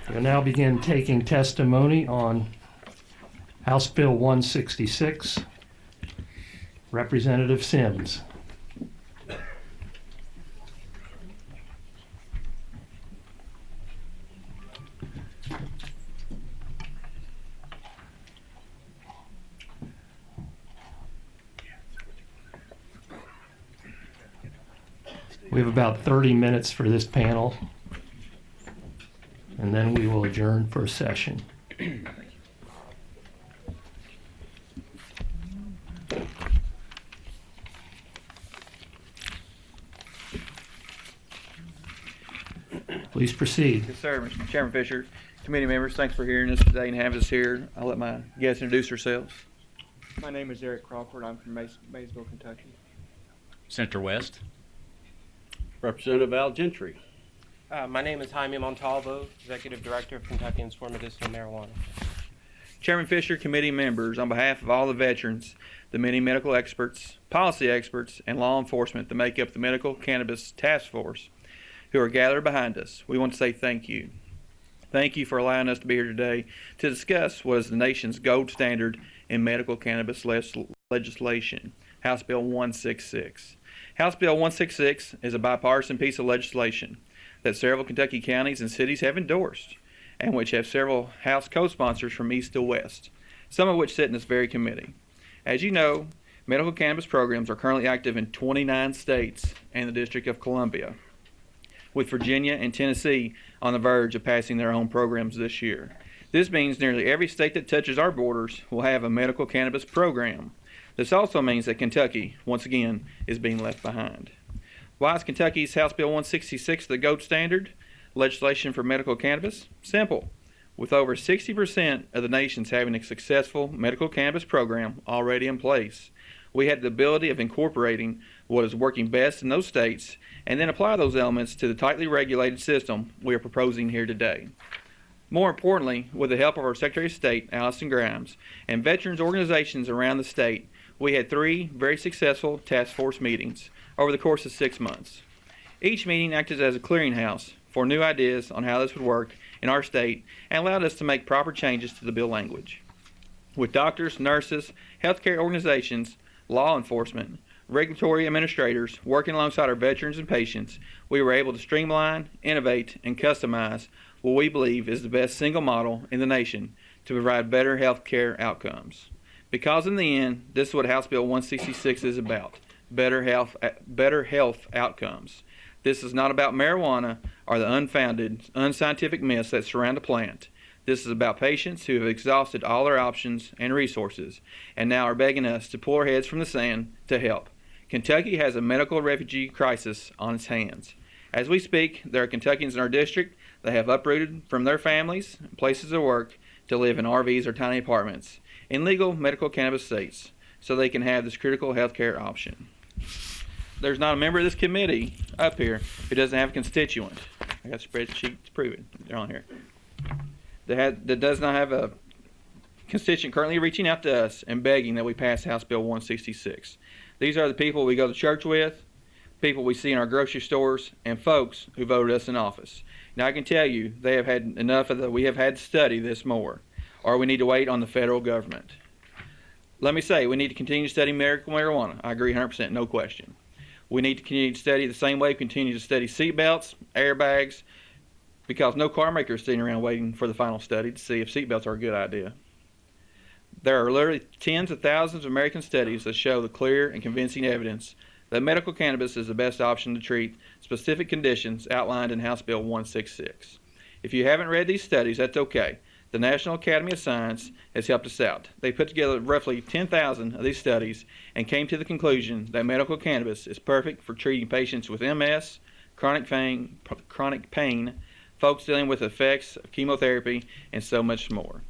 We'll now begin taking testimony on House Bill 166. Representative Sims. We have about 30 minutes for this panel, and then we will adjourn for a session. Please proceed. Yes, sir. Mr. Chairman Fisher, committee members, thanks for hearing us today and having us here. I'll let my guests introduce themselves. My name is Eric Crawford. I'm from Maysville, Kentucky. Center West. Representative Al Gentry. My name is Jaime Montalvo, Executive Director of Kentuckians for Medicinal Marijuana. Chairman Fisher, committee members, on behalf of all the veterans, the many medical experts, policy experts, and law enforcement that make up the Medical Cannabis Task Force who are gathered behind us, we want to say thank you. Thank you for allowing us to be here today to discuss what is the nation's gold standard in medical cannabis legislation, House Bill 166. House Bill 166 is a bipartisan piece of legislation that several Kentucky counties and cities have endorsed, and which have several House co-sponsors from east to west, some of which sit in this very committee. As you know, medical cannabis programs are currently active in 29 states and the District of Columbia, with Virginia and Tennessee on the verge of passing their own programs this year. This means nearly every state that touches our borders will have a medical cannabis program. This also means that Kentucky, once again, is being left behind. Why is Kentucky's House Bill 166 the gold standard legislation for medical cannabis? Simple. With over 60% of the nations having a successful medical cannabis program already in place, we had the ability of incorporating what is working best in those states and then apply those elements to the tightly regulated system we are proposing here today. More importantly, with the help of our Secretary of State, Allison Grimes, and veterans organizations around the state, we had 3 very successful task force meetings over the course of 6 months. Each meeting acted as a clearinghouse for new ideas on how this would work in our state and allowed us to make proper changes to the bill language. With doctors, nurses, healthcare organizations, law enforcement, regulatory administrators working alongside our veterans and patients, we were able to streamline, innovate, and customize what we believe is the best single model in the nation to provide better health care outcomes. Because in the end, this is what House Bill 166 is about, better health outcomes. This is not about marijuana or the unfounded, unscientific myths that surround the plant. This is about patients who have exhausted all their options and resources and now are begging us to pull our heads from the sand to help. Kentucky has a medical refugee crisis on its hands. As we speak, there are Kentuckians in our district that have uprooted from their families and places of work to live in RVs or tiny apartments in legal medical cannabis states so they can have this critical health care option. There's not a member of this committee up here who doesn't have a constituent. I got a spreadsheet to prove it. They're on here. That does not have a constituent currently reaching out to us and begging that we pass House Bill 166. These are the people we go to church with, people we see in our grocery stores, and folks who voted us in office. Now I can tell you they have had enough of we have had to study this more, or we need to wait on the federal government. Let me say, we need to continue to study medical marijuana. I agree 100%, no question. We need to continue to study the same way we continue to study seat belts, airbags, because no car maker is sitting around waiting for the final study to see if seat belts are a good idea. There are literally tens of thousands of American studies that show the clear and convincing evidence that medical cannabis is the best option to treat specific conditions outlined in House Bill 166. If you haven't read these studies, that's okay. The National Academy of Science has helped us out. They put together roughly 10,000 of these studies and came to the conclusion that medical cannabis is perfect for treating patients with MS, chronic pain, folks dealing with effects of chemotherapy, and so much more.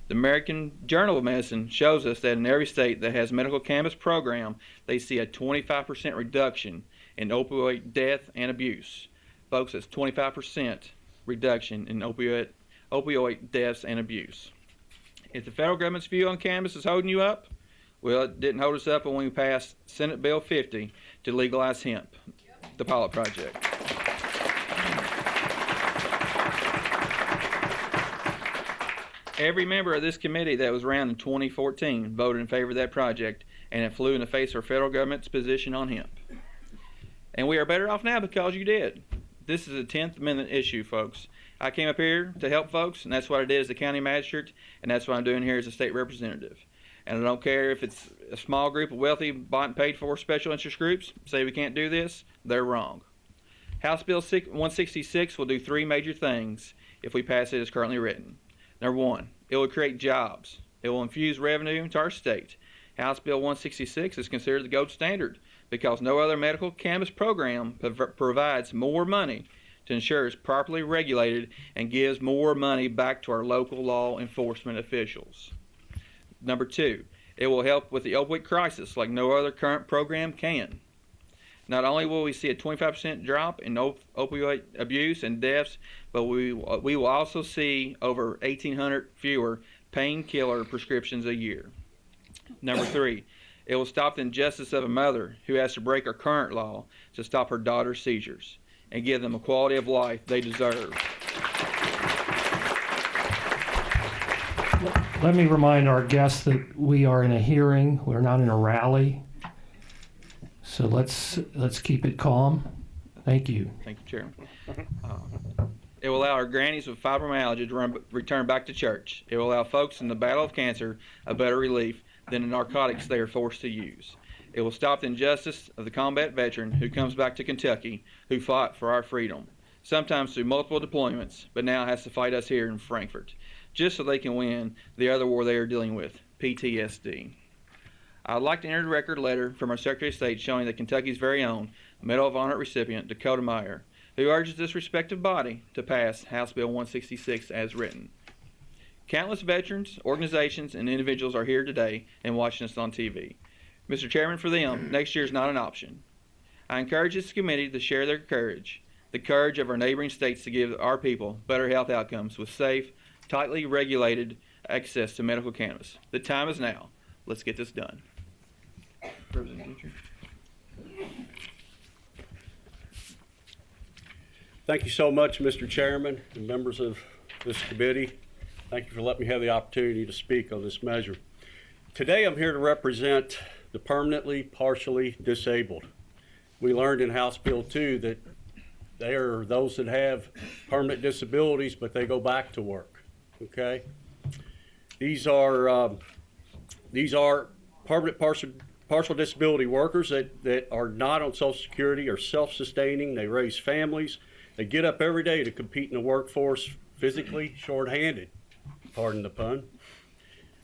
The American Journal of Medicine shows us that in every state that has a medical cannabis program, they see a 25% reduction in opioid death and abuse. Folks, that's 25% reduction in opioid deaths and abuse. If the federal government's view on cannabis is holding you up, well, it didn't hold us up when we passed Senate Bill 50 to legalize hemp, the pilot project. Every member of this committee that was around in 2014 voted in favor of that project, and it flew in the face of our federal government's position on hemp. And we are better off now because you did. This is a 10th Amendment issue, folks. I came up here to help folks, and that's what I did as the county magistrate, and that's what I'm doing here as a state representative. And I don't care if it's a small group of wealthy, bought and paid for special interest groups say we can't do this, they're wrong. House Bill 166 will do three major things if we pass it as currently written. Number one, it will create jobs. It will infuse revenue into our state. House Bill 166 is considered the gold standard because no other medical cannabis program provides more money to ensure it's properly regulated and gives more money back to our local law enforcement officials. Number two, it will help with the opioid crisis like no other current program can. Not only will we see a 25% drop in opioid abuse and deaths, but we will also see over 1,800 fewer painkiller prescriptions a year. Number three, it will stop the injustice of a mother who has to break our current law to stop her daughter's seizures and give them a quality of life they deserve. Let me remind our guests that we are in a hearing. We're not in a rally. So let's keep it calm. Thank you. Thank you, Chairman. It will allow our grannies with fibromyalgia to return back to church. It will allow folks in the battle of cancer a better relief than the narcotics they are forced to use. It will stop the injustice of the combat veteran who comes back to Kentucky who fought for our freedom, sometimes through multiple deployments, but now has to fight us here in Frankfort, just so they can win the other war they are dealing with, PTSD. I would like to enter the record a letter from our Secretary of State showing that Kentucky's very own Medal of Honor recipient, Dakota Meyer, who urges this respective body to pass House Bill 166 as written. Countless veterans, organizations, and individuals are here today and watching us on TV. Mr. Chairman, for them, next year is not an option. I encourage this committee to share their courage, the courage of our neighboring states to give our people better health outcomes with safe, tightly regulated access to medical cannabis. The time is now. Let's get this done. President Gentry. Thank you so much, Mr. Chairman and members of this committee. Thank you for letting me have the opportunity to speak on this measure. Today I'm here to represent the permanently partially disabled. We learned in House Bill 2 that they are those that have permanent disabilities, but they go back to work. Okay? These are permanent partial disability workers that are not on Social Security, are self-sustaining. They raise families. They get up every day to compete in the workforce physically short-handed, pardon the pun.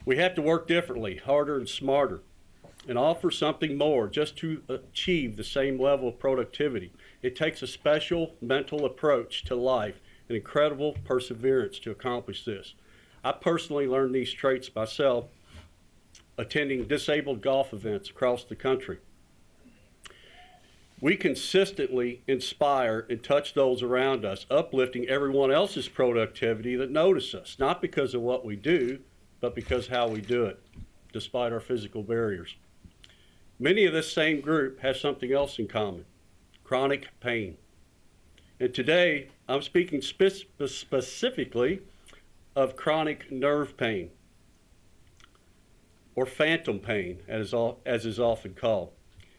We have to work differently, harder and smarter, and offer something more just to achieve the same level of productivity. It takes a special mental approach to life and incredible perseverance to accomplish this. I personally learned these traits myself attending disabled golf events across the country. We consistently inspire and touch those around us, uplifting everyone else's productivity that notice us, not because of what we do, but because how we do it, despite our physical barriers. Many of this same group has something else in common, chronic pain. And today, I'm speaking specifically of chronic nerve pain, or phantom pain, as is often called.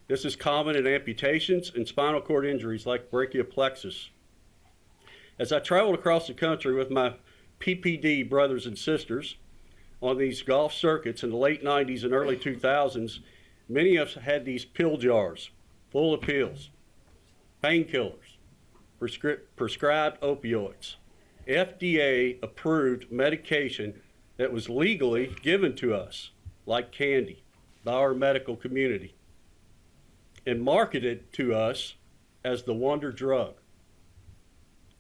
This is common in amputations and spinal cord injuries like brachioplegia. As I traveled across the country with my PPD brothers and sisters on these golf circuits in the late 90s and early 2000s, many of us had these pill jars full of pills, painkillers, prescribed opioids, FDA-approved medication that was legally given to us like candy by our medical community and marketed to us as the wonder drug.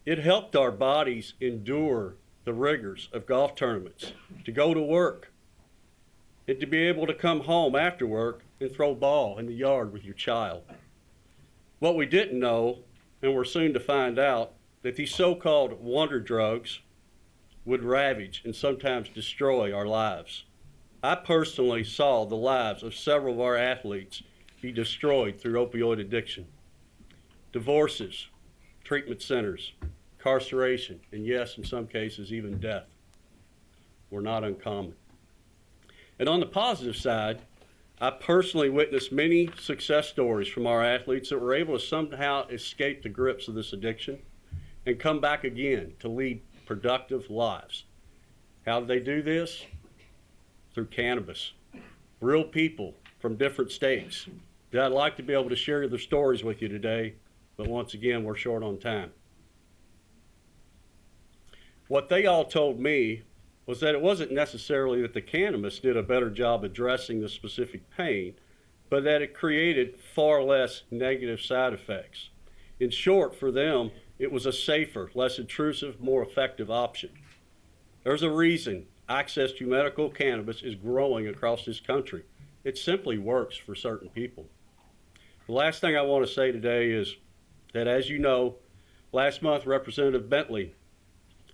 It helped our bodies endure the rigors of golf tournaments, to go to work, and to be able to come home after work and throw ball in the yard with your child. What we didn't know, and we're soon to find out, that these so-called wonder drugs would ravage and sometimes destroy our lives. I personally saw the lives of several of our athletes be destroyed through opioid addiction. Divorces, treatment centers, incarceration, and yes, in some cases, even death. were not uncommon. And on the positive side, I personally witnessed many success stories from our athletes that were able to somehow escape the grips of this addiction and come back again to lead productive lives. How did they do this? Through cannabis. Real people from different states. I'd like to be able to share their stories with you today, but once again, we're short on time. What they all told me was that it wasn't necessarily that the cannabis did a better job addressing the specific pain, but that it created far less negative side effects. In short, for them, it was a safer, less intrusive, more effective option. There's a reason access to medical cannabis is growing across this country. It simply works for certain people. The last thing I want to say today is that, as you know, last month Representative Bentley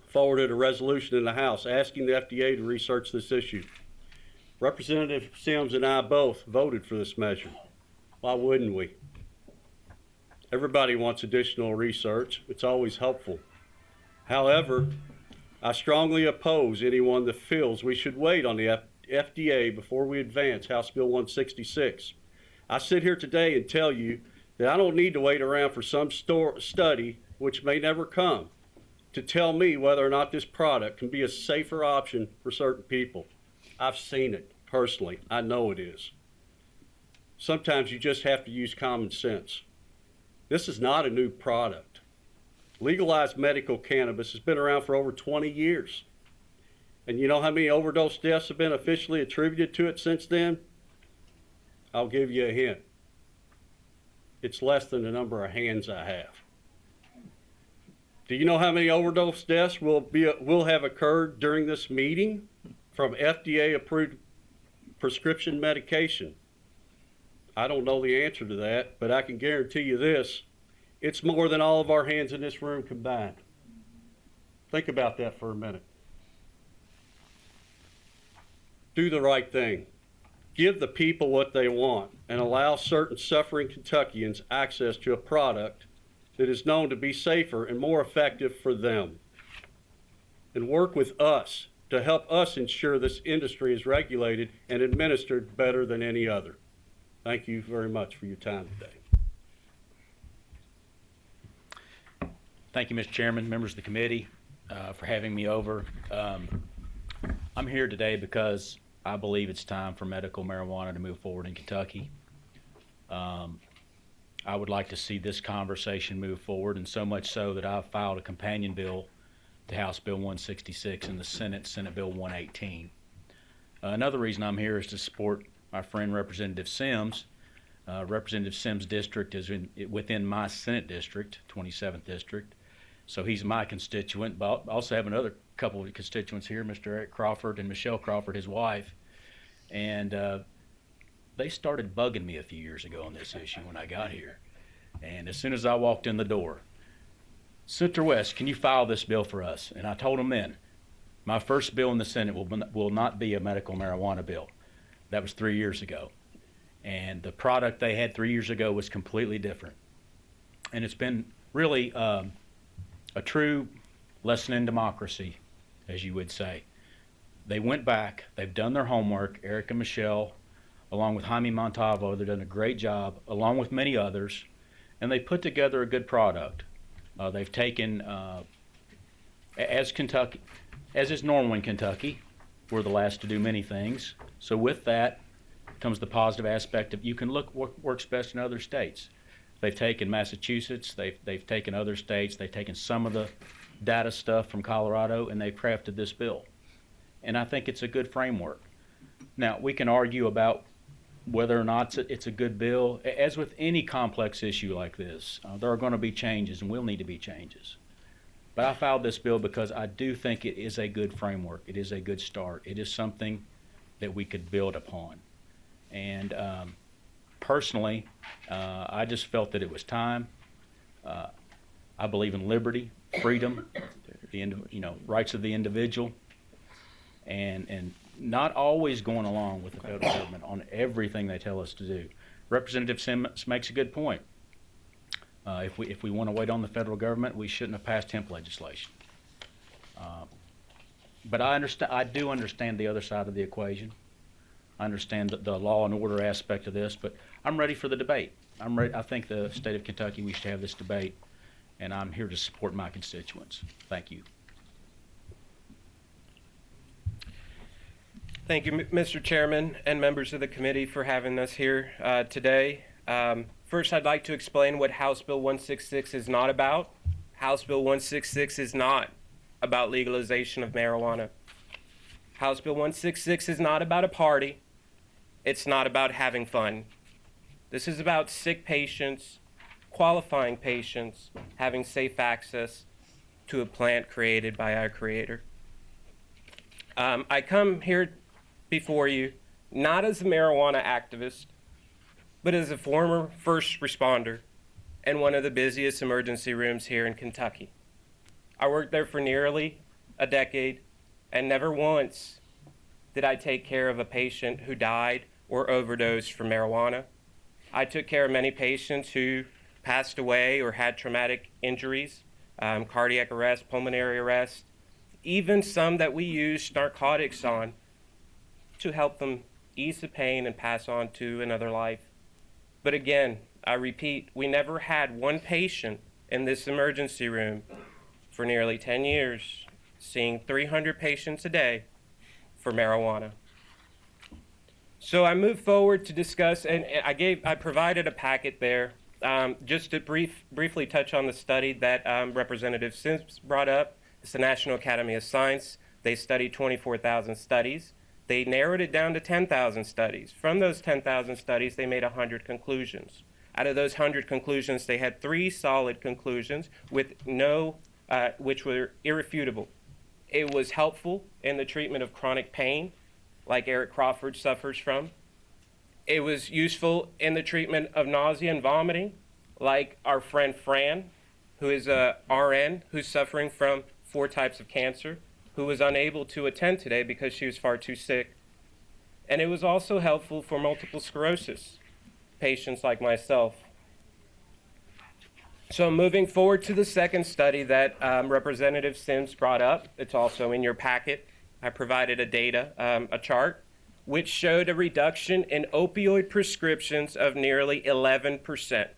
forwarded a resolution in the House asking the FDA to research this issue. Representative Sims and I both voted for this measure. Why wouldn't we? Everybody wants additional research. It's always helpful. However, I strongly oppose anyone that feels we should wait on the FDA before we advance House Bill 166. I sit here today and tell you that I don't need to wait around for some study, which may never come, to tell me whether or not this product can be a safer option for certain people. I've seen it personally. I know it is. Sometimes you just have to use common sense. This is not a new product. Legalized medical cannabis has been around for over 20 years. And you know how many overdose deaths have been officially attributed to it since then? I'll give you a hint. It's less than the number of hands I have. Do you know how many overdose deaths will have occurred during this meeting from FDA-approved prescription medication? I don't know the answer to that, but I can guarantee you this. It's more than all of our hands in this room combined. Think about that for a minute. Do the right thing. Give the people what they want and allow certain suffering Kentuckians access to a product that is known to be safer and more effective for them. And work with us to help us ensure this industry is regulated and administered better than any other. Thank you very much for your time today. Thank you, Mr. Chairman, members of the committee, for having me over. I'm here today because I believe it's time for medical marijuana to move forward in Kentucky. I would like to see this conversation move forward, and so much so that I've filed a companion bill to House Bill 166 and the Senate Bill 118. Another reason I'm here is to support my friend Representative Sims. Representative Sims' district is within my Senate district, 27th district, so he's my constituent. But I also have another couple of constituents here, Mr. Eric Crawford and Michelle Crawford, his wife, and they started bugging me a few years ago on this issue when I got here. And as soon as I walked in the door, Senator West, can you file this bill for us? And I told them then, my first bill in the Senate will not be a medical marijuana bill. That was 3 years ago. And the product they had 3 years ago was completely different. And it's been really a true lesson in democracy, as you would say. They went back, they've done their homework, Eric and Michelle, along with Jaime Montalvo, they've done a great job, along with many others, and they put together a good product. They've taken, as is normal in Kentucky, we're the last to do many things. So with that comes the positive aspect of you can look what works best in other states. They've taken Massachusetts, they've taken other states, they've taken some of the data stuff from Colorado, and they've crafted this bill. And I think it's a good framework. Now, we can argue about whether or not it's a good bill. As with any complex issue like this, there are going to be changes and will need to be changes. But I filed this bill because I do think it is a good framework. It is a good start. It is something that we could build upon. And personally, I just felt that it was time. I believe in liberty, freedom, rights of the individual, and not always going along with the federal government on everything they tell us to do. Representative Sims makes a good point. If we want to wait on the federal government, we shouldn't have passed hemp legislation. But I do understand the other side of the equation. I understand the law and order aspect of this, but I'm ready for the debate. I'm ready. I think the state of Kentucky, we should have this debate, and I'm here to support my constituents. Thank you. Thank you, Mr. Chairman and members of the committee for having us here today. First, I'd like to explain what House Bill 166 is not about. House Bill 166 is not about legalization of marijuana. House Bill 166 is not about a party. It's not about having fun. This is about sick patients, qualifying patients, having safe access to a plant created by our Creator. I come here before you not as a marijuana activist, but as a former first responder in one of the busiest emergency rooms here in Kentucky. I worked there for nearly a decade, and never once did I take care of a patient who died or overdosed from marijuana. I took care of many patients who passed away or had traumatic injuries, cardiac arrest, pulmonary arrest, even some that we used narcotics on to help them ease the pain and pass on to another life. But again, I repeat, we never had one patient in this emergency room for nearly 10 years seeing 300 patients a day for marijuana. So I moved forward to discuss, and I provided a packet there just to briefly touch on the study that Representative Sims brought up. It's the National Academy of Science. They studied 24,000 studies. They narrowed it down to 10,000 studies. From those 10,000 studies, they made 100 conclusions. Out of those 100 conclusions, they had 3 solid conclusions with which were irrefutable. It was helpful in the treatment of chronic pain, like Eric Crawford suffers from. It was useful in the treatment of nausea and vomiting, like our friend Fran, who is a RN who's suffering from 4 types of cancer, who was unable to attend today because she was far too sick. And it was also helpful for multiple sclerosis patients like myself. So moving forward to the second study that Representative Sims brought up, it's also in your packet. I provided a chart, which showed a reduction in opioid prescriptions of nearly 11%.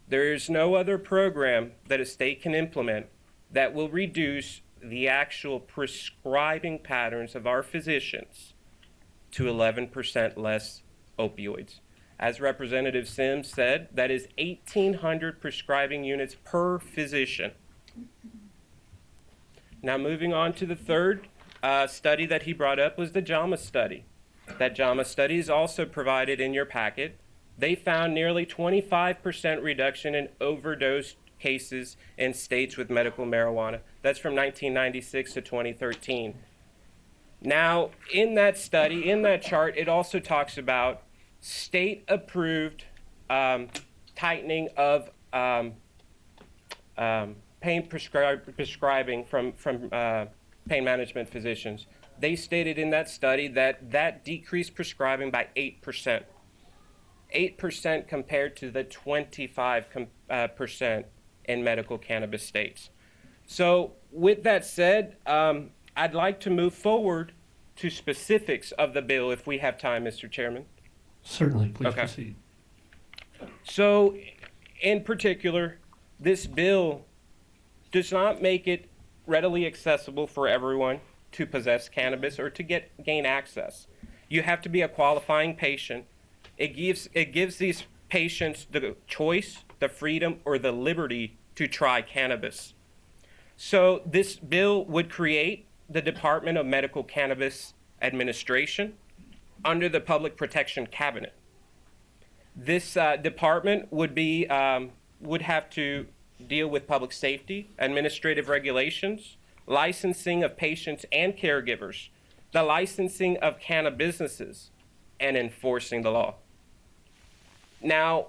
There is no other program that a state can implement that will reduce the actual prescribing patterns of our physicians to 11% less opioids. As Representative Sims said, that is 1,800 prescribing units per physician. Now moving on to the third study that he brought up was the JAMA study. That JAMA study is also provided in your packet. They found nearly 25% reduction in overdose cases in states with medical marijuana. That's from 1996 to 2013. Now, in that study, in that chart, it also talks about state-approved tightening of pain prescribing from pain management physicians. They stated in that study that decreased prescribing by 8%. 8% compared to the 25% in medical cannabis states. So with that said, I'd like to move forward to specifics of the bill if we have time, Mr. Chairman. Certainly, please Okay. proceed. So in particular, this bill does not make it readily accessible for everyone to possess cannabis or to gain access. You have to be a qualifying patient. It gives these patients the choice, the freedom, or the liberty to try cannabis. So this bill would create the Department of Medical Cannabis Administration under the Public Protection Cabinet. This department would have to deal with public safety, administrative regulations, licensing of patients and caregivers, the licensing of cannabis businesses, and enforcing the law. Now,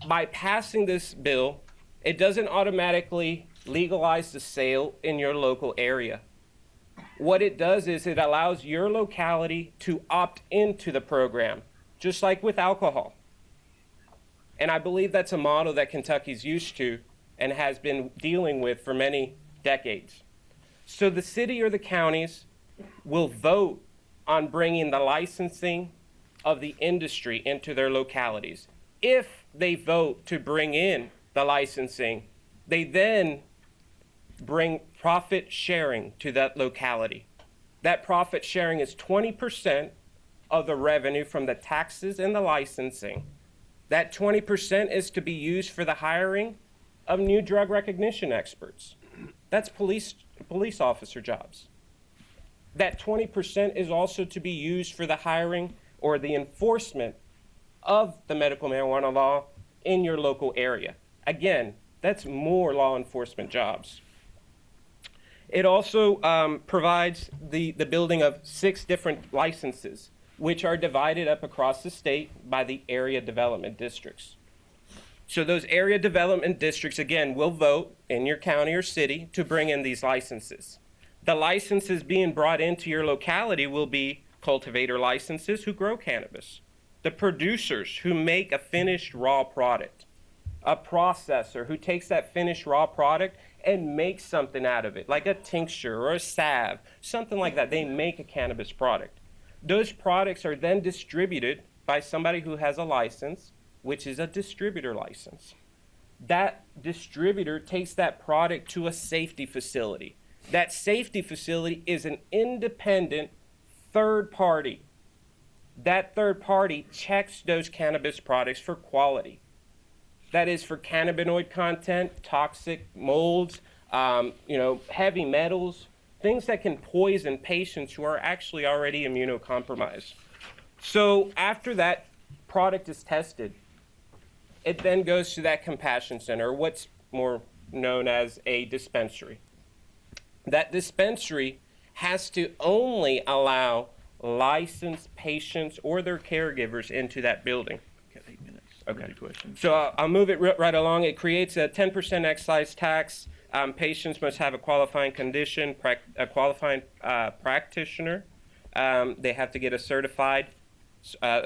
by passing this bill, it doesn't automatically legalize the sale in your local area. What it does is it allows your locality to opt into the program, just like with alcohol. And I believe that's a model that Kentucky's used to and has been dealing with for many decades. So the city or the counties will vote on bringing the licensing of the industry into their localities. If they vote to bring in the licensing, they then bring profit sharing to that locality. That profit sharing is 20% of the revenue from the taxes and the licensing. That 20% is to be used for the hiring of new drug recognition experts. That's police officer jobs. That 20% is also to be used for the hiring or the enforcement of the medical marijuana law in your local area. Again, that's more law enforcement jobs. It also provides the building of 6 different licenses, which are divided up across the state by the area development districts. So those area development districts, again, will vote in your county or city to bring in these licenses. The licenses being brought into your locality will be cultivator licenses who grow cannabis, the producers who make a finished raw product, a processor who takes that finished raw product and makes something out of it, like a tincture or a salve, something like that. They make a cannabis product. Those products are then distributed by somebody who has a license, which is a distributor license. That distributor takes that product to a safety facility. That safety facility is an independent third party. That third party checks those cannabis products for quality. That is for cannabinoid content, toxic molds, heavy metals, things that can poison patients who are actually already immunocompromised. So after that product is tested, it then goes to that compassion center, what's more known as a dispensary. That dispensary has to only allow licensed patients or their caregivers into that building. Got 8 minutes. Okay. Any questions? So I'll move it right along. It creates a 10% excise tax. Patients must have a qualifying condition, a qualifying practitioner. They have to get a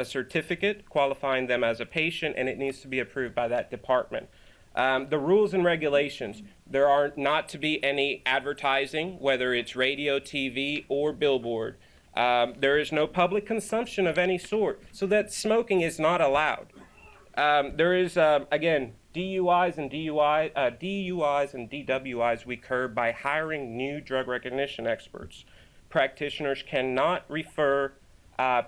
certificate qualifying them as a patient, and it needs to be approved by that department. The rules and regulations, there are not to be any advertising, whether it's radio, TV, or billboard. There is no public consumption of any sort, so that smoking is not allowed. There is, again, DUIs and DWIs we curb by hiring new drug recognition experts. Practitioners cannot refer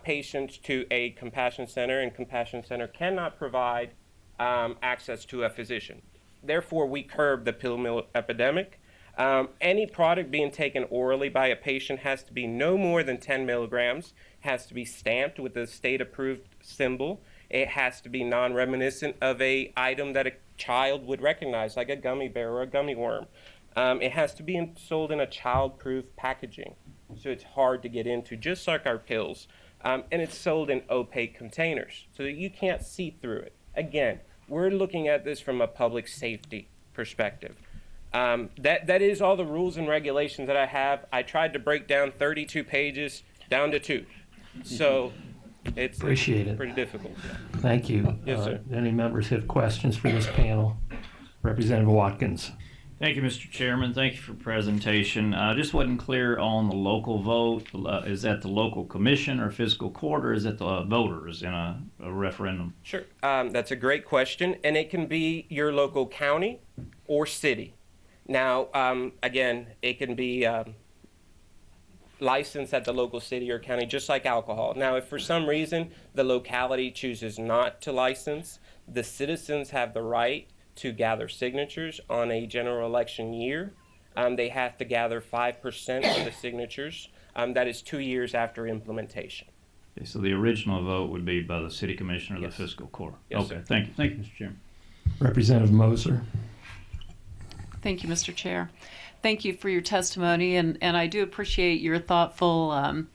patients to a compassion center, and compassion center cannot provide access to a physician. Therefore, we curb the pill mill epidemic. Any product being taken orally by a patient has to be no more than 10 milligrams, has to be stamped with the state-approved symbol. It has to be non-reminiscent of a item that a child would recognize, like a gummy bear or a gummy worm. It has to be sold in a child-proof packaging, so it's hard to get into, just like our pills. And it's sold in opaque containers, so that you can't see through it. Again, we're looking at this from a public safety perspective. That is all the rules and regulations that I have. I tried to break down 32 pages down to 2. So it's pretty difficult. Thank you. Yes, sir. Any members have questions for this panel? Representative Watkins. Thank you, Mr. Chairman. Thank you for the presentation. Just wasn't clear on the local vote. Is that the local commission or fiscal court, or is it the voters in a referendum? Sure. That's a great question, and it can be your local county or city. Now, again, it can be licensed at the local city or county, just like alcohol. Now, if for some reason the locality chooses not to license, the citizens have the right to gather signatures on a general election year. They have to gather 5% of the signatures. That is 2 years after implementation. Okay, so the original vote would be by the city commission or Yes. the fiscal court? Yes, okay, sir. Thank you, Mr. Chairman. Representative Moser. Thank you, Mr. Chair. Thank you for your testimony, and I do appreciate your thoughtful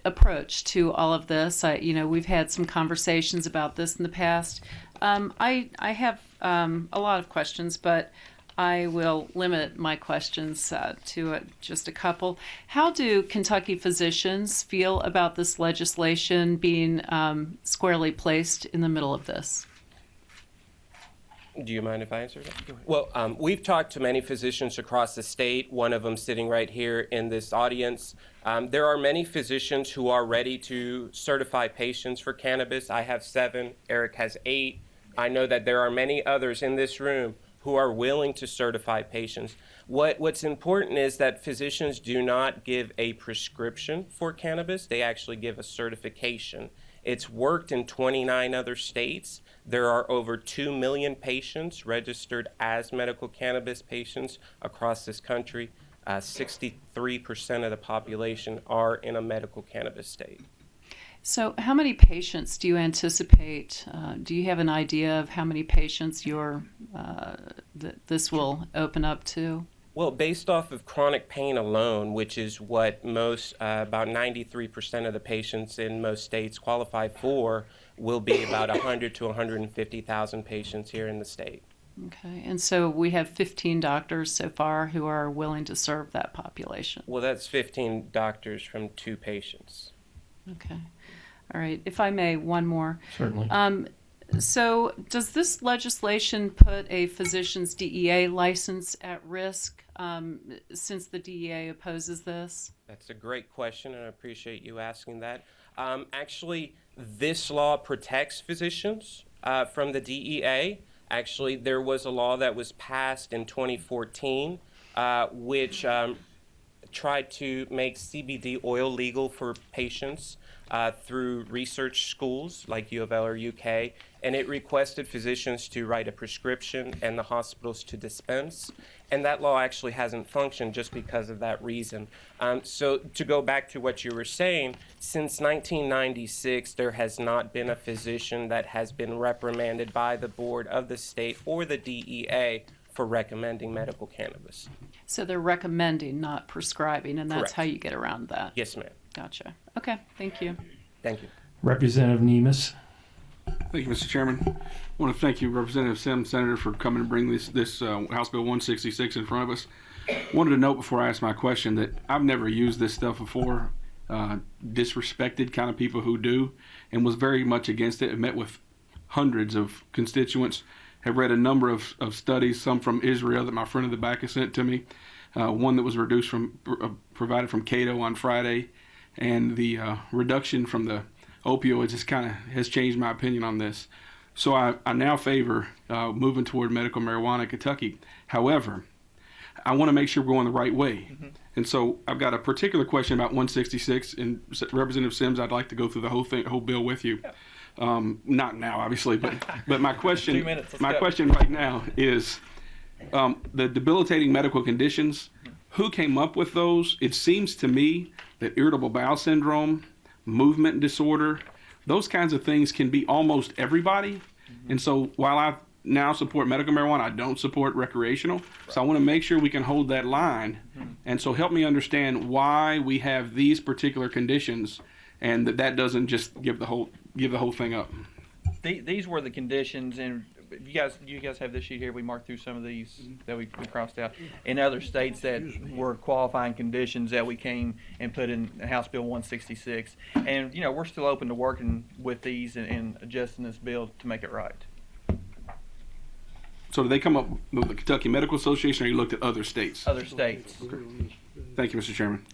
approach to all of this. We've had some conversations about this in the past. I have a lot of questions, but I will limit my questions to just a couple. How do Kentucky physicians feel about this legislation being squarely placed in the middle of this? Do you mind if I answer that? Well, we've talked to many physicians across the state, one of them sitting right here in this audience. There are many physicians who are ready to certify patients for cannabis. I have 7, Eric has 8. I know that there are many others in this room who are willing to certify patients. What's important is that physicians do not give a prescription for cannabis, they actually give a certification. It's worked in 29 other states. There are over 2 million patients registered as medical cannabis patients across this country. 63% of the population are in a medical cannabis state. So how many patients do you anticipate? Do you have an idea of how many patients this will open up to? Well, based off of chronic pain alone, which is what most, about 93% of the patients in most states qualify for, will be about 100 to 150,000 patients here in the state. Okay, and so we have 15 doctors so far who are willing to serve that population. Well, that's 15 doctors from 2 patients. Okay, all right. If I may, one more. Certainly. So does this legislation put a physician's DEA license at risk since the DEA opposes this? That's a great question, and I appreciate you asking that. Actually, this law protects physicians from the DEA. Actually, there was a law that was passed in 2014 which tried to make CBD oil legal for patients through research schools like U of L or UK, and it requested physicians to write a prescription and the hospitals to dispense. And that law actually hasn't functioned just because of that reason. So to go back to what you were saying, since 1996, there has not been a physician that has been reprimanded by the board of the state or the DEA for recommending medical cannabis. So they're recommending, not prescribing, and that's Correct. how you get around that. Yes, ma'am. Gotcha. Okay, thank you. Thank you. Representative Nemus. Thank you, Mr. Chairman. I want to thank you, Representative Sims, Senator, for coming and bringing this House Bill 166 in front of us. Wanted to note before I ask my question that I've never used this stuff before, disrespected kind of people who do, and was very much against it. I met with hundreds of constituents, have read a number of studies, some from Israel that my friend in the back has sent to me, one that was provided from Cato on Friday, and the reduction from the opioids has changed my opinion on this. So I now favor moving toward medical marijuana in Kentucky. However, I want to make sure we're going the right way. Mm-hmm. And so I've got a particular question about 166, and Representative Sims, I'd like to go through the whole bill with you. Yeah. Not now, obviously, but my question, 2 minutes, question right now is the debilitating medical conditions. Who came up with those? It seems to me that irritable bowel syndrome, movement disorder, those kinds of things can be almost everybody. Mm-hmm. And so while I now support medical marijuana, I don't support recreational. Right. So I want to make sure we can hold that line. Mm-hmm. And so help me understand why we have these particular conditions, and that doesn't just give the whole thing up. These were the conditions, and you guys have this sheet here. We marked through some of these that we crossed out in other states that were qualifying conditions that we came and put in House Bill 166. And we're still open to working with these and adjusting this bill to make it right. So did they come up with the Kentucky Medical Association, or you looked at other states? Other states. Okay. Thank you, Mr. Chairman.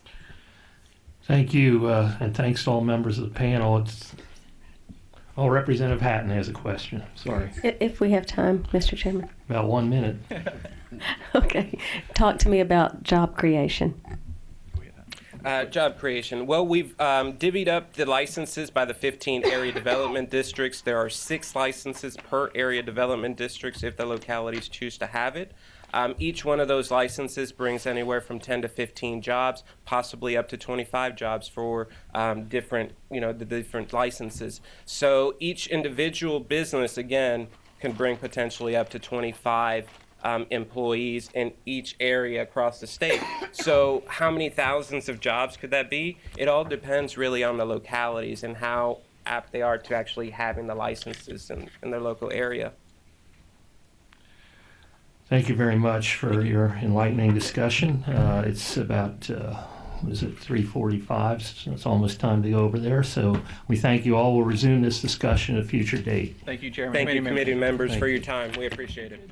Thank you, and thanks to all members of the panel. Representative Hatton has a question. Sorry. If we have time, Mr. Chairman. About 1 minute. Okay. Talk to me about job creation. Job creation. Well, we've divvied up the licenses by the 15 area development districts. There are 6 licenses per area development districts if the localities choose to have it. Each one of those licenses brings anywhere from 10 to 15 jobs, possibly up to 25 jobs for the different licenses. So each individual business, again, can bring potentially up to 25 employees in each area across the state. So how many thousands of jobs could that be? It all depends really on the localities and how apt they are to actually having the licenses in their local area. Thank you very much for your enlightening discussion. It's about what is it, 3:45, so it's almost time to go over there. So we thank you all. We'll resume this discussion at a future date. Thank you, Chairman. Thank you, committee members, Thank for you. your time. We appreciate it.